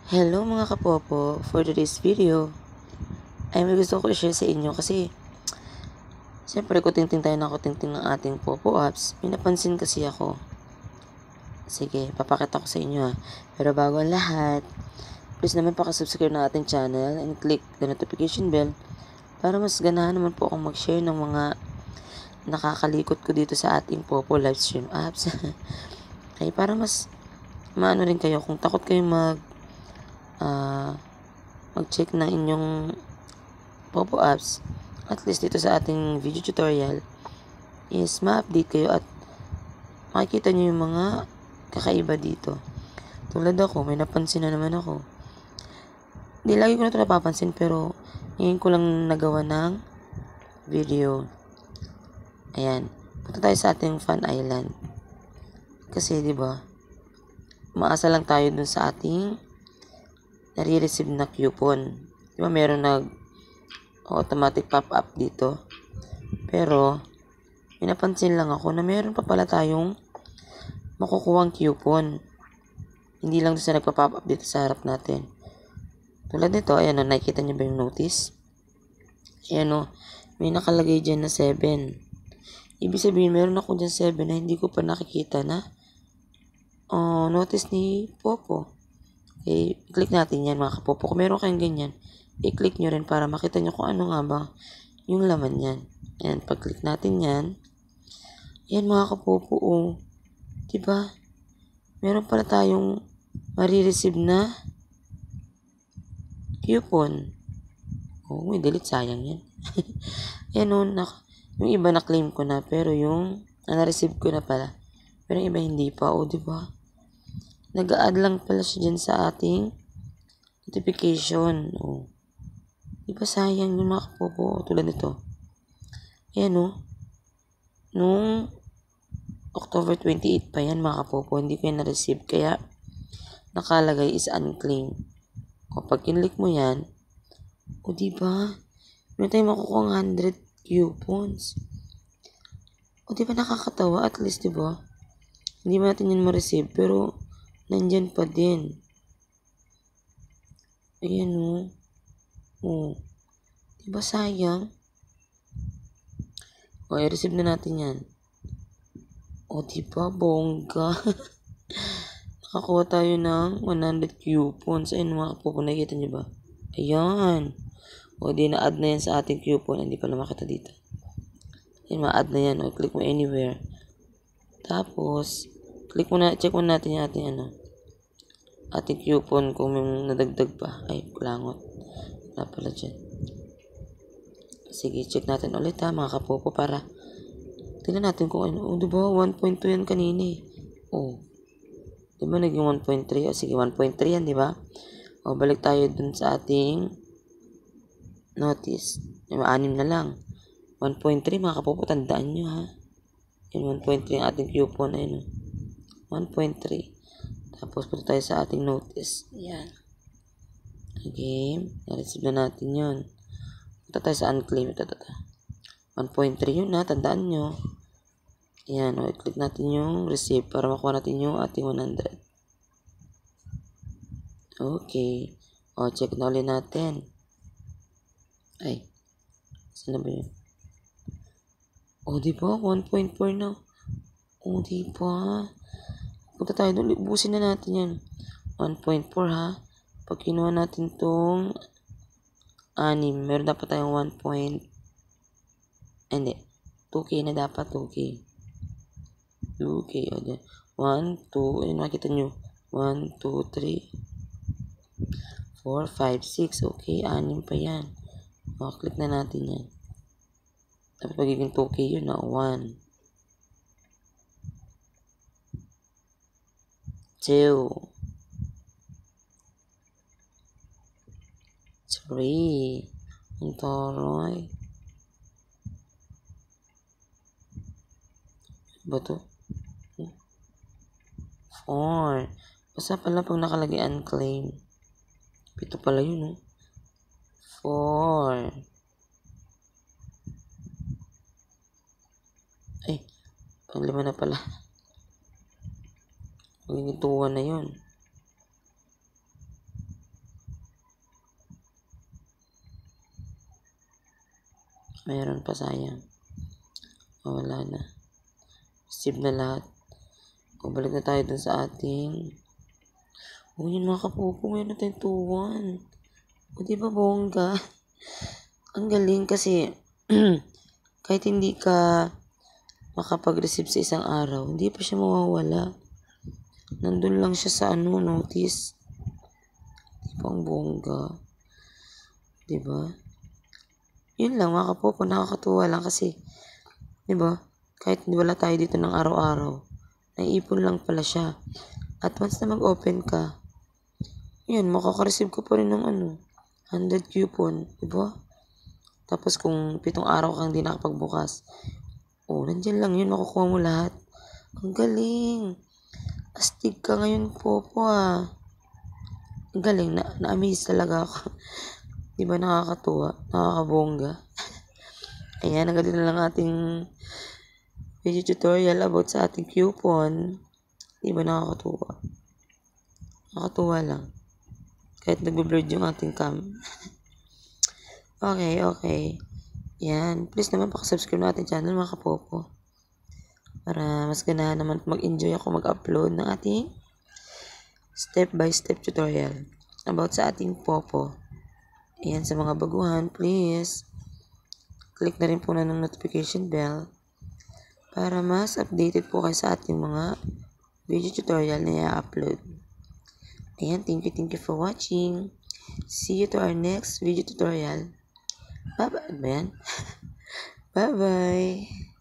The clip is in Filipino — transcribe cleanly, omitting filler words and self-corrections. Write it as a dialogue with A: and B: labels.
A: Hello mga kapopo, for today's video ay may gusto ko i-share sa inyo kasi siyempre kutingting tayo ng kutingting ng ating popo apps. May napansin kasi ako. Sige, papakita ko sa inyo ha. Pero bago ang lahat, please naman pakasubscribe ng ating channel and click the notification bell para mas ganahan naman po akong mag-share ng mga nakakalikot ko dito sa ating popo live stream apps. Okay, para mas maano rin kayo kung takot kayong mag-check ng inyong popo apps, at least dito sa ating video tutorial is ma-update kayo at makikita nyo yung mga kakaiba dito. Tulad ako, may napansin na naman ako. Hindi lagi ko na ito napapansin pero ngayon ko lang nagawa ng video. Ayan, punta tayo sa ating Fun Island. Kasi 'di ba, maasa lang tayo dun sa ating nare-receive na coupon. 'Di ba meron automatic pop-up dito. Pero may napansin lang ako na meron pa pala tayong makukuhang coupon. Hindi lang sa nagpa-pop up dito sa harap natin. Tulad nito, ayan o, nakikita niyo ba yung notice? Ayan o, may nakalagay dyan na 7. Ibig sabihin, meron ako dyan 7 na hindi ko pa nakikita na notice ni Popo. Okay, click natin yan mga kapopo. Kung meron kayong ganyan, i-click nyo rin para makita nyo kung ano nga ba yung laman yan. Ayan, pag-click natin yan, ayan mga kapopo, diba? Meron pala tayong marireceive na coupon. May delete, sayang yan. Ayan o, yung iba na-claim ko na, pero yung na-receive ko na pala. Pero yung iba hindi pa, diba? Nag-a-add lang pala siya dyan sa ating notification. Diba sayang yung mga kapopo, tulad nito. Ayan o, nung October 28 pa yan mga kapopo, hindi ko yan na-receive, kaya nakalagay is unclaimed. Pag kinlik mo yan, diba, meron tayong makukuha 100 coupons. Diba nakakatawa, at least diba, hindi ba natin yan ma-receive, pero nandyan pa din. Ayan diba sayang? I-receive na natin yan. Diba, bongga. Nakakuha tayo ng 100 coupons. Ayun mga kapopo, nakikita nyo ba? Ayan. Di na-add na yan sa ating coupon. Hindi pala makita dito. Ayan, ma-add na yan. Click mo anywhere. Tapos, check mo natin yung ating coupon kung may nadagdag pa. Ay, kulangot. Wala pala dyan. Sige, check natin ulit mga kapopo para tingnan natin kung ano. Diba, 1.2 yan kanina eh. Diba, naging 1.3? Sige, 1.3 yan, diba? Balik tayo dun sa ating notice. Diba, 6 na lang. 1.3 mga kapopo, tandaan nyo ha. Yan, 1.3 ang ating coupon. Ayun, 1.3. Tapos, punta tayo sa ating notice. Yan. Okay, na-receive na natin yun. Punta tayo sa unclaimed. 1.3 yun tandaan nyo. Ayan, i-click natin yung receive para makuha natin yung ating 100. Okay. Check na ulit natin. Ay, saan na ba yun? Diba? 1.4 na. Diba? Punta tayo doon. Ubusin na natin yan. 1.4 ha. Pag kinuha natin tong 6, meron dapat tayong 2K na dapat, 2K. 2K, dyan. 1, 2, ayun, makikita nyo. 1, 2, 3, 4, 5, 6. Okay, 6 pa yan. Click na natin yan. Dapat magiging 2K yun 1, 2, 3. Ang taray. Ba to? 4. Basta pala pag nakalagay unclaimed. 7 pala yun 4. Ay, pang 5 na pala. Magiging 2 na yun. Mayroon pa, sayang. Wala na. Save na lahat. O, balik na tayo dun sa ating... Yun mga kapupo, mayroon na tayong 2-1. O, diba bongga? Ang galing kasi kahit hindi ka makapag-receive sa isang araw, hindi pa siya mawawala. Nandun lang siya sa notice. Diba ang bongga? Diba? Yun lang mga kapopo, nakakatuwa lang kasi, diba? Kahit wala tayo dito ng araw-araw, naiipon lang pala siya. At once na mag-open ka, yun, makaka-receive ka pa rin ng 100 coupon, diba? Tapos kung 7 araw kang di nakapagbukas, nandyan lang yun, makukuha mo lahat. Ang galing! Astig ka ngayon, Popo, ah. Ang galing, na-amaze talaga ako. Diba nakakatuwa, nakakabongga. Ayan, hanggang dito na lang ating video tutorial about sa ating coupon. Diba nakakatuwa? Nakakatuwa lang. Kahit nag-blurred yung ating cam. Okay. Yan. Please naman pakasubscribe na ating channel mga kapopo. Para mas ganahan naman mag-enjoy ako mag-upload ng ating step-by-step tutorial about sa ating popo. Ayan, sa mga baguhan, please click na rin po na ng notification bell para mas updated po kayo sa ating mga video tutorial na i-upload. Ayan, thank you for watching. See you to our next video tutorial. Bye-bye. Bye-bye.